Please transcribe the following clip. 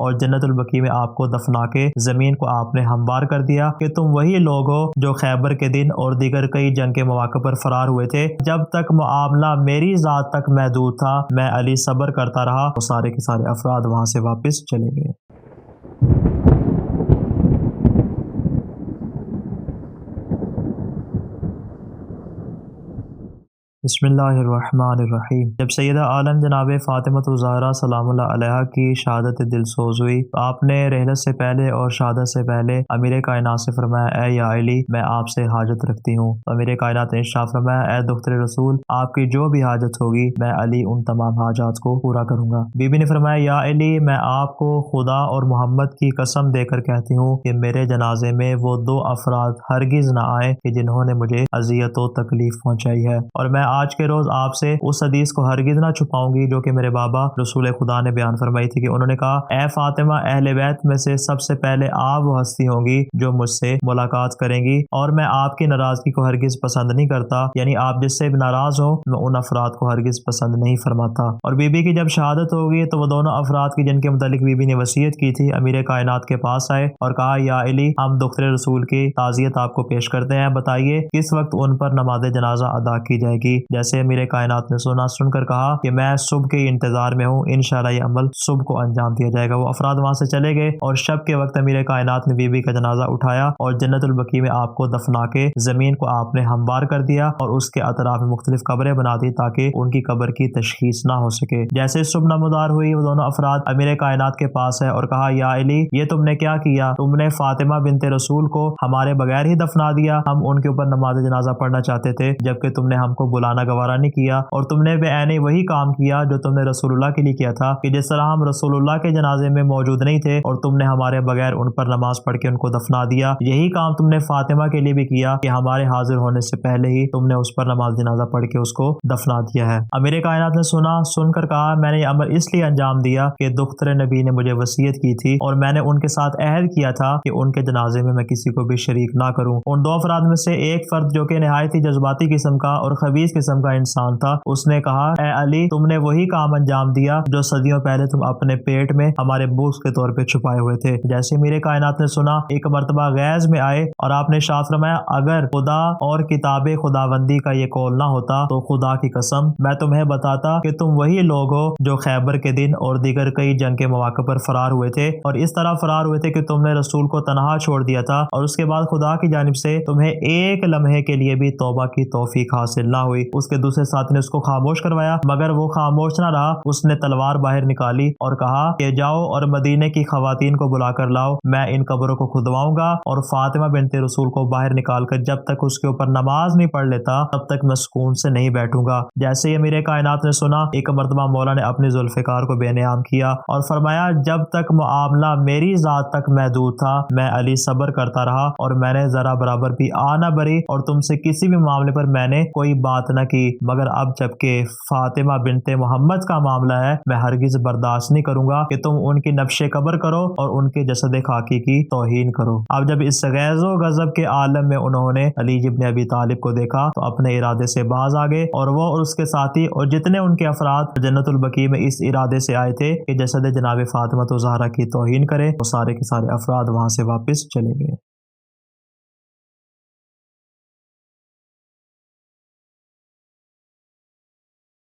اور جنت البقیع میں آپ کو دفنا کے زمین کو آپ نے ہموار کر دیا کہ تم وہی لوگ ہو جو خیبر کے دن اور دیگر کئی جنگ کے مواقع پر فرار ہوئے تھے۔ جب تک معاملہ میری ذات تک محدود تھا میں علی صبر کرتا رہا۔ وہ سارے کے سارے افراد وہاں سے واپس چلے گئے۔ بسم اللہ الرحمن الرحیم۔ جب سیدہ عالم جناب فاطمۃ الزہرا سلام اللہ علیہا کی شہادت دل سوز ہوئی تو آپ نے رحلت سے پہلے اور شہادت سے پہلے امیر کائنات سے فرمایا، اے یا علی میں آپ سے حاجت رکھتی ہوں۔ تو امیر کائنات نے ارشاد فرمایا، اے دختر رسول آپ کی جو بھی حاجت ہوگی میں علی ان تمام حاجات کو پورا کروں گا۔ بی بی نے فرمایا، یا علی میں آپ کو خدا اور محمد کی قسم دے کر کہتی ہوں کہ میرے جنازے میں وہ دو افراد ہرگز نہ آئے کہ جنہوں نے مجھے اذیت و تکلیف پہنچائی ہے، اور میں آج کے روز آپ سے اس حدیث کو ہرگز نہ چھپاؤں گی جو کہ میرے بابا رسول خدا نے بیان فرمائی تھی کہ انہوں نے کہا، اے فاطمہ اہل بیت میں سے سب سے پہلے آپ وہ ہستی ہوں گی جو مجھ سے ملاقات کریں گی، اور میں آپ کی ناراضگی کو ہرگز پسند نہیں کرتا، یعنی آپ جس سے ناراض ہو میں ان افراد کو ہرگز پسند نہیں فرماتا۔ اور بی بی کی جب شہادت ہوگی تو وہ دونوں افراد کی جن کے متعلق بی بی نے وصیت کی تھی امیر کائنات کے پاس آئے اور کہا، یا علی ہم دختر رسول کی تعزیت آپ کو پیش کرتے ہیں، بتائیے کس وقت ان پر نماز جنازہ ادا کی جائے گی۔ جیسے امیر کائنات نے سن کر کہا کہ میں صبح کے انتظار میں ہوں، انشاءاللہ یہ عمل صبح کو انجام دیا جائے گا۔ وہ افراد وہاں سے چلے گئے اور شب کے وقت امیر کائنات نے بی بی کا جنازہ اٹھایا اور جنت البقیع میں آپ کو دفنا کے زمین کو آپ نے ہموار کر دیا اور اس کے اطراف میں مختلف قبریں بنا دی تاکہ ان کی قبر کی تشخیص نہ ہو سکے۔ جیسے صبح نمودار ہوئی وہ دونوں افراد امیر کائنات کے پاس ہے اور کہا، یا علی یہ تم نے کیا کیا؟ تم نے فاطمہ بنت رسول کو ہمارے بغیر ہی دفنا دیا، ہم ان کے اوپر نماز جنازہ پڑھنا چاہتے تھے جبکہ تم نے ہم کو بلانا گوارا نہیں کیا، اور تم نے بے عینی وہی کام کیا جو تم نے رسول اللہ کے لیے کیا تھا کہ جس طرح ہم رسول اللہ کے جنازے میں موجود نہیں تھے اور تم نے ہمارے بغیر ان پر نماز پڑھ کے ان کو دفنا دیا، یہی کام تم نے فاطمہ کے لیے بھی کیا کہ ہمارے حاضر ہونے سے پہلے ہی تم نے اس پر نماز جنازہ پڑھ کے اس کو دفنا دیا ہے۔ امیر کائنات نے سن کر کہا، میں نے یہ عمل اس لیے انجام دیا کہ دختر نبی نے مجھے وصیت کی تھی اور میں نے ان کے ساتھ عہد کیا تھا کہ ان کے جنازے میں کسی کو بھی شریک نہ کروں۔ ان دو افراد میں سے ایک فرد جو کہ نہایت ہی جذباتی قسم کا اور خبیث قسم کا انسان تھا، اس نے کہا، اے علی تم نے وہی کام انجام دیا جو صدیوں پہلے تم اپنے پیٹ میں ہمارے بوجھ کے طور پہ چھپائے ہوئے تھے۔ جیسے میرے کائنات نے سنا ایک مرتبہ غیظ میں آئے اور آپ نے ارشاد فرمایا، اگر خدا اور کتاب خداوندی کا یہ قول نہ ہوتا تو خدا کی قسم میں تمہیں بتاتا کہ تم وہی لوگ ہو جو خیبر کے دن اور دیگر کئی جنگ کے مواقع پر فرار ہوئے تھے، اور اس طرح فرار ہوئے تھے کہ تم نے رسول کو تنہا چھوڑ دیا تھا اور اس کے بعد خدا کی جانب سے تمہیں ایک لمحے کے لیے بھی توبہ کی توفیق حاصل نہ ہوئی۔ اس کے دوسرے ساتھی نے اس کو خاموش کروایا مگر وہ خاموش نہ رہا، اس نے تلوار باہر نکالی اور کہا کہ جاؤ اور مدینے کی خواتین کو بلا کر لاؤ، میں ان قبروں کو کھدواؤں گا اور فاطمہ بنت رسول کو باہر نکال کر جب تک اس کے اوپر نماز نہیں پڑھ لیتا تب تک میں سکون سے نہیں بیٹھوں گا۔ جیسے یہ میرے کائنات نے سنا ایک مرتبہ مولا نے اپنی ذوالفقار کو بے نیام کیا اور فرمایا، جب تک معاملہ میری ذات تک محدود تھا میں علی صبر کرتا رہا اور میں نے ذرا برابر بھی نہ بری اور تم سے کسی بھی معاملے پر میں نے کوئی بات نہ کی، مگر اب جبکہ فاطمہ بنت محمد کا معاملہ ہے میں ہرگز برداشت نہیں کروں گا کہ تم ان کی نبش قبر کرو اور ان کے جسد خاکی کی توہین کرو۔ اب جب اس غیظ و غضب کے عالم میں انہوں نے علی بن ابی طالب کو دیکھا تو اپنے ارادے سے باز آ گئے، اور وہ اور اس کے ساتھی اور جتنے ان کے افراد جنت البقیع میں اس ارادے سے آئے تھے کہ جسد جناب فاطمہ الزہرا کی توہین کرے، وہ سارے کے سارے افراد وہاں سے واپس چلے گئے۔